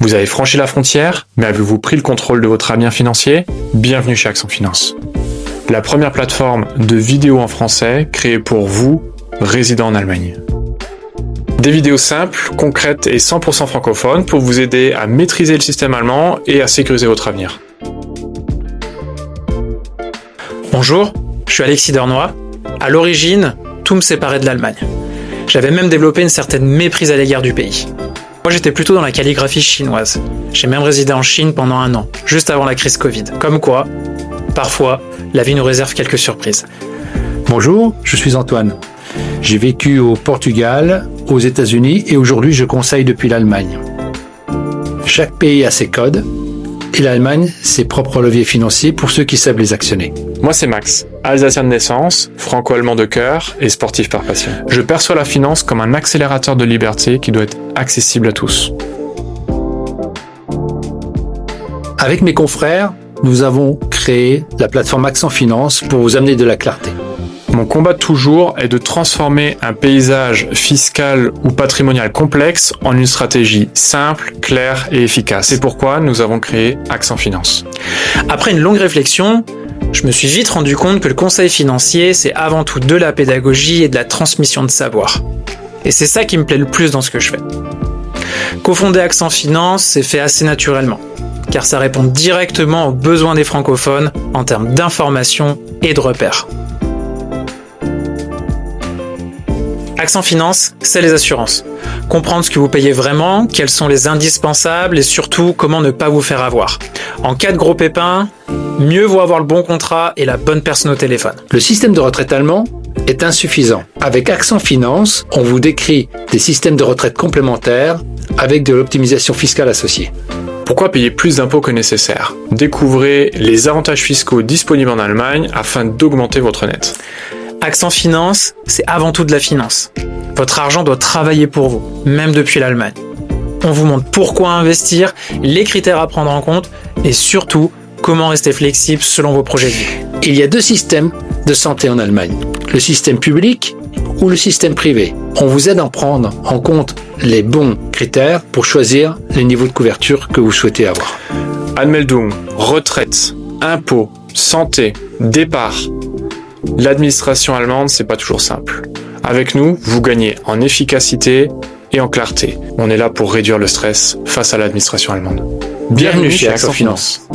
Vous avez franchi la frontière, mais avez-vous pris le contrôle de votre avenir financier? Bienvenue chez Accent Finance. La première plateforme de vidéos en français créée pour vous, résidant en Allemagne. Des vidéos simples, concrètes et 100% francophones pour vous aider à maîtriser le système allemand et à sécuriser votre avenir. Bonjour, je suis Alexis Dornois. À l'origine, tout me séparait de l'Allemagne. J'avais même développé une certaine méprise à l'égard du pays. Moi, j'étais plutôt dans la calligraphie chinoise. J'ai même résidé en Chine pendant 1 an, juste avant la crise Covid. Comme quoi, parfois, la vie nous réserve quelques surprises. Bonjour, je suis Antoine. J'ai vécu au Portugal, aux États-Unis et aujourd'hui je conseille depuis l'Allemagne. Chaque pays a ses codes et l'Allemagne ses propres leviers financiers pour ceux qui savent les actionner. Moi c'est Max, alsacien de naissance, franco-allemand de cœur et sportif par passion. Je perçois la finance comme un accélérateur de liberté qui doit être accessible à tous. Avec mes confrères, nous avons créé la plateforme Accent Finance pour vous amener de la clarté. Mon combat de toujours est de transformer un paysage fiscal ou patrimonial complexe en une stratégie simple, claire et efficace. C'est pourquoi nous avons créé Accent Finance. Après une longue réflexion, je me suis vite rendu compte que le conseil financier, c'est avant tout de la pédagogie et de la transmission de savoir. Et c'est ça qui me plaît le plus dans ce que je fais. Cofonder Accent Finance, c'est fait assez naturellement, car ça répond directement aux besoins des francophones en termes d'information et de repères. Accent Finance, c'est les assurances. Comprendre ce que vous payez vraiment, quels sont les indispensables et surtout comment ne pas vous faire avoir. En cas de gros pépin, mieux vaut avoir le bon contrat et la bonne personne au téléphone. Le système de retraite allemand est insuffisant. Avec Accent Finance, on vous décrit des systèmes de retraite complémentaires avec de l'optimisation fiscale associée. Pourquoi payer plus d'impôts que nécessaire? Découvrez les avantages fiscaux disponibles en Allemagne afin d'augmenter votre net. Accent Finance, c'est avant tout de la finance. Votre argent doit travailler pour vous, même depuis l'Allemagne. On vous montre pourquoi investir, les critères à prendre en compte et surtout comment rester flexible selon vos projets de vie. Il y a 2 systèmes de santé en Allemagne, le système public ou le système privé. On vous aide à prendre en compte les bons critères pour choisir les niveaux de couverture que vous souhaitez avoir. Anmeldung, retraite, impôts, santé, départ. L'administration allemande, c'est pas toujours simple. Avec nous, vous gagnez en efficacité et en clarté. On est là pour réduire le stress face à l'administration allemande. Bienvenue chez Accent Finance.